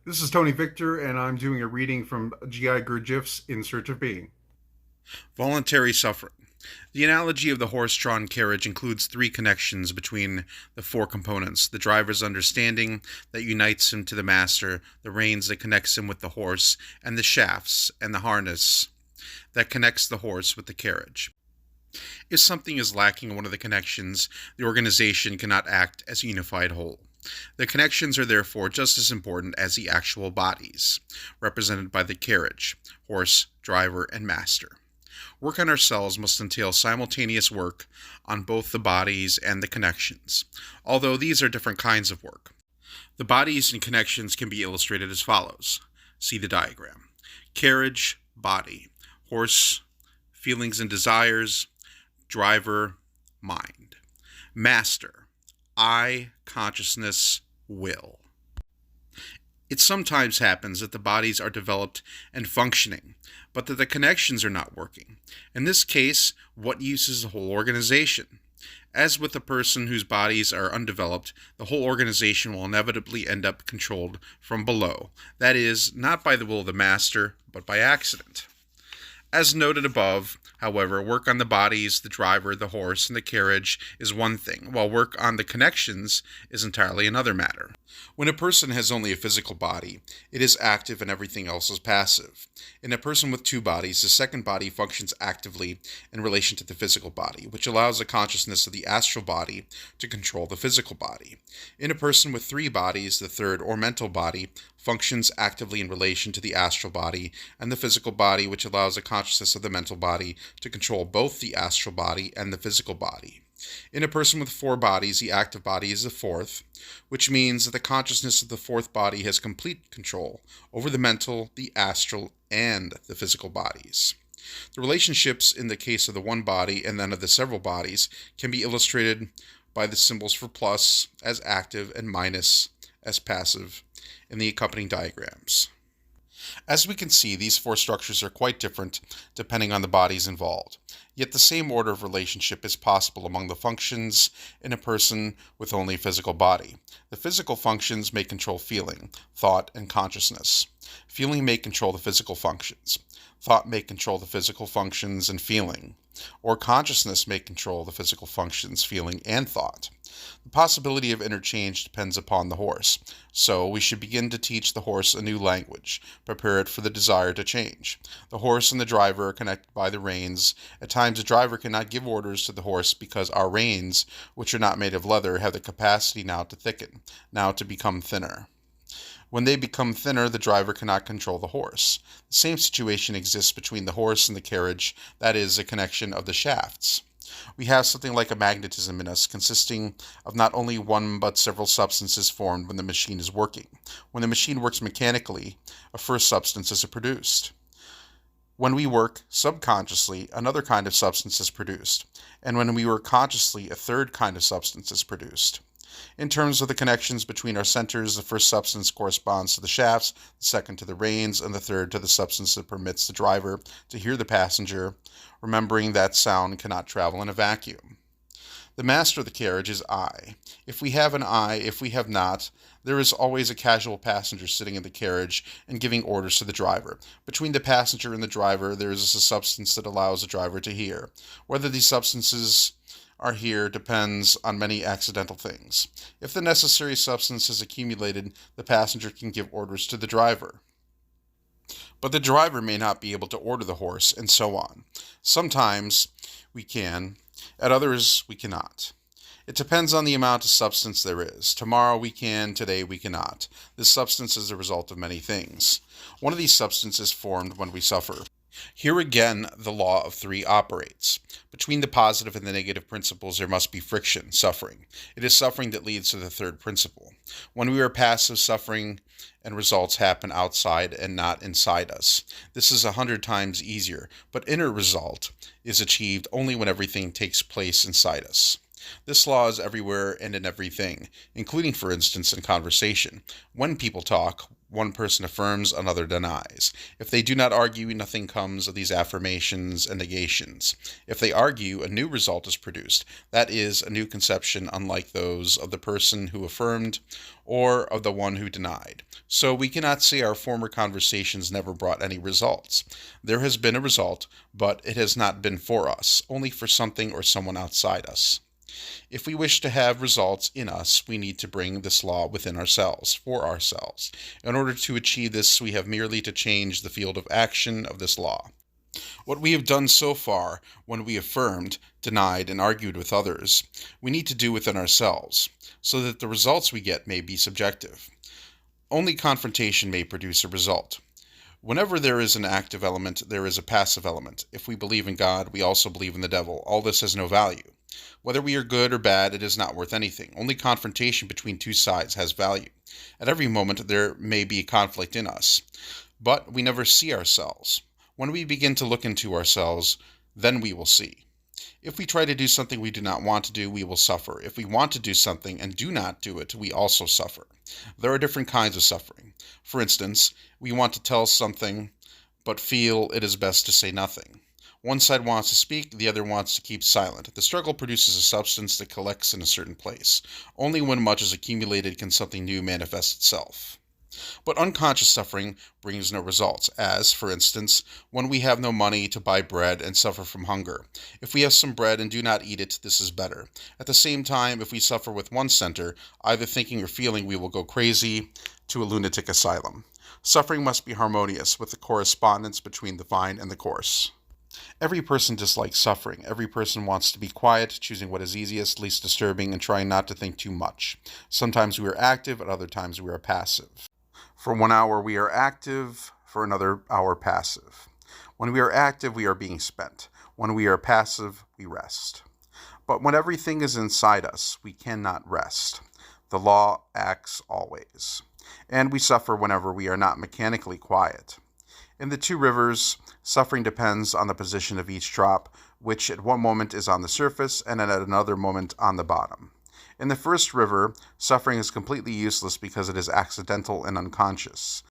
This is Tony Victor, and I'm doing a reading from G.I. Gurdjieff's In Search of Being. Voluntary suffering. The analogy of the horse-drawn carriage includes three connections between the four components: the driver's understanding that unites him to the master, the reins that connects him with the horse, and the shafts and the harness that connects the horse with the carriage. If something is lacking in one of the connections, the organization cannot act as a unified whole. The connections are therefore just as important as the actual bodies, represented by the carriage, horse, driver, and master. Work on ourselves must entail simultaneous work on both the bodies and the connections, although these are different kinds of work. The bodies and connections can be illustrated as follows. See the diagram. Carriage, body. Horse, feelings and desires. Driver, mind. Master, I, consciousness, will. It sometimes happens that the bodies are developed and functioning, but that the connections are not working. In this case, what use is the whole organization? As with a person whose bodies are undeveloped, the whole organization will inevitably end up controlled from below. That is, not by the will of the master, but by accident. As noted above, however, work on the bodies, the driver, the horse, and the carriage is one thing, while work on the connections is entirely another matter. When a person has only a physical body, it is active and everything else is passive. In a person with two bodies, the second body functions actively in relation to the physical body, which allows the consciousness of the astral body to control the physical body. In a person with three bodies, the third or mental body functions actively in relation to the astral body and the physical body, which allows the consciousness of the mental body to control both the astral body and the physical body. In a person with four bodies, the active body is the fourth, which means that the consciousness of the fourth body has complete control over the mental, the astral, and the physical bodies. The relationships in the case of the one body and then of the several bodies can be illustrated by the symbols for plus as active and minus as passive in the accompanying diagrams. As we can see, these four structures are quite different depending on the bodies involved. Yet the same order of relationship is possible among the functions in a person with only a physical body. The physical functions may control feeling, thought, and consciousness. Feeling may control the physical functions. Thought may control the physical functions and feeling. Or consciousness may control the physical functions, feeling, and thought. The possibility of interchange depends upon the horse, so we should begin to teach the horse a new language, prepare it for the desire to change. The horse and the driver are connected by the reins. At times the driver cannot give orders to the horse because our reins, which are not made of leather, have the capacity now to thicken, now to become thinner. When they become thinner, the driver cannot control the horse. The same situation exists between the horse and the carriage, that is, a connection of the shafts. We have something like a magnetism in us, consisting of not only one but several substances formed when the machine is working. When the machine works mechanically, a first substance is produced. When we work subconsciously, another kind of substance is produced. And when we work consciously, a third kind of substance is produced. In terms of the connections between our centers, the first substance corresponds to the shafts, the second to the reins, and the third to the substance that permits the driver to hear the passenger, remembering that sound cannot travel in a vacuum. The master of the carriage is I. If we have an I, if we have not, there is always a casual passenger sitting in the carriage and giving orders to the driver. Between the passenger and the driver, there is a substance that allows the driver to hear. Whether these substances are here depends on many accidental things. If the necessary substance is accumulated, the passenger can give orders to the driver. But the driver may not be able to order the horse, and so on. Sometimes we can, at others we cannot. It depends on the amount of substance there is. Tomorrow we can, today we cannot. This substance is the result of many things. One of these substances formed when we suffer. Here again, the law of three operates. Between the positive and the negative principles, there must be friction, suffering. It is suffering that leads to the third principle. When we are passive, suffering and results happen outside and not inside us. This is 100 times easier, but inner result is achieved only when everything takes place inside us. This law is everywhere and in everything, including, for instance, in conversation. When people talk, one person affirms, another denies. If they do not argue, nothing comes of these affirmations and negations. If they argue, a new result is produced. That is, a new conception unlike those of the person who affirmed or of the one who denied. So we cannot say our former conversations never brought any results. There has been a result, but it has not been for us, only for something or someone outside us. If we wish to have results in us, we need to bring this law within ourselves, for ourselves. In order to achieve this, we have merely to change the field of action of this law. What we have done so far, when we affirmed, denied, and argued with others, we need to do within ourselves, so that the results we get may be subjective. Only confrontation may produce a result. Whenever there is an active element, there is a passive element. If we believe in God, we also believe in the devil. All this has no value. Whether we are good or bad, it is not worth anything. Only confrontation between two sides has value. At every moment, there may be conflict in us, but we never see ourselves. When we begin to look into ourselves, then we will see. If we try to do something we do not want to do, we will suffer. If we want to do something and do not do it, we also suffer. There are different kinds of suffering. For instance, we want to tell something, but feel it is best to say nothing. One side wants to speak, the other wants to keep silent. The struggle produces a substance that collects in a certain place. Only when much is accumulated can something new manifest itself. But unconscious suffering brings no results, as, for instance, when we have no money to buy bread and suffer from hunger. If we have some bread and do not eat it, this is better. At the same time, if we suffer with one center, either thinking or feeling we will go crazy to a lunatic asylum. Suffering must be harmonious, with the correspondence between the fine and the coarse. Every person dislikes suffering. Every person wants to be quiet, choosing what is easiest, least disturbing, and trying not to think too much. Sometimes we are active, at other times we are passive. For 1 hour we are active, for another hour passive. When we are active, we are being spent. When we are passive, we rest. But when everything is inside us, we cannot rest. The law acts always. And we suffer whenever we are not mechanically quiet. In the two rivers, suffering depends on the position of each drop, which at one moment is on the surface and at another moment on the bottom. In the first river, suffering is completely useless because it is accidental and unconscious.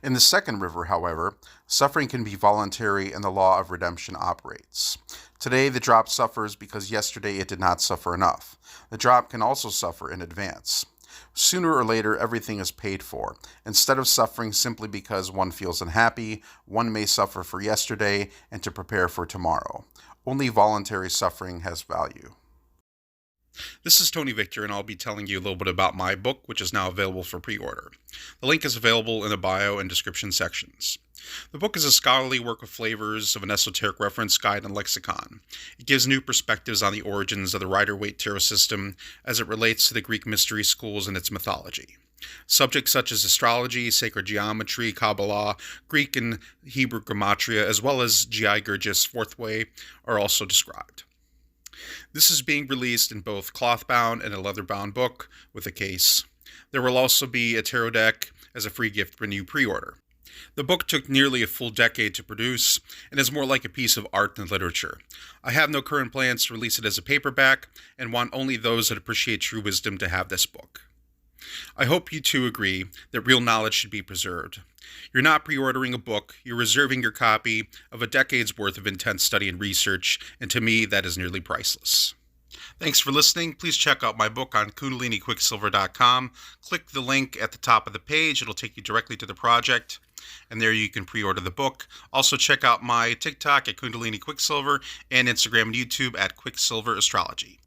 In the second river, however, suffering can be voluntary and the law of redemption operates. Today, the drop suffers because yesterday it did not suffer enough. The drop can also suffer in advance. Sooner or later, everything is paid for. Instead of suffering simply because one feels unhappy, one may suffer for yesterday and to prepare for tomorrow. Only voluntary suffering has value. This is Tony Victor, and I'll be telling you a little bit about my book, which is now available for pre-order. The link is available in the bio and description sections. The book is a scholarly work of flavors of an esoteric reference guide and lexicon. It gives new perspectives on the origins of the Rider-Waite tarot system as it relates to the Greek mystery schools and its mythology. Subjects such as astrology, sacred geometry, Kabbalah, Greek and Hebrew gematria, as well as G.I. Gurdjieff's fourth way, are also described. This is being released in both cloth-bound and a leather-bound book with a case. There will also be a tarot deck as a free gift when you pre-order. The book took nearly a full decade to produce and is more like a piece of art than literature. I have no current plans to release it as a paperback and want only those that appreciate true wisdom to have this book. I hope you too agree that real knowledge should be preserved. You're not pre-ordering a book, you're reserving your copy of a decade's worth of intense study and research, and to me that is nearly priceless. Thanks for listening. Please check out my book on KundaliniQuicksilver.com. Click the link at the top of the page. It'll take you directly to the project, and there you can pre-order the book. Also check out my TikTok at Kundalini Quicksilver and Instagram and YouTube at Quicksilver Astrology.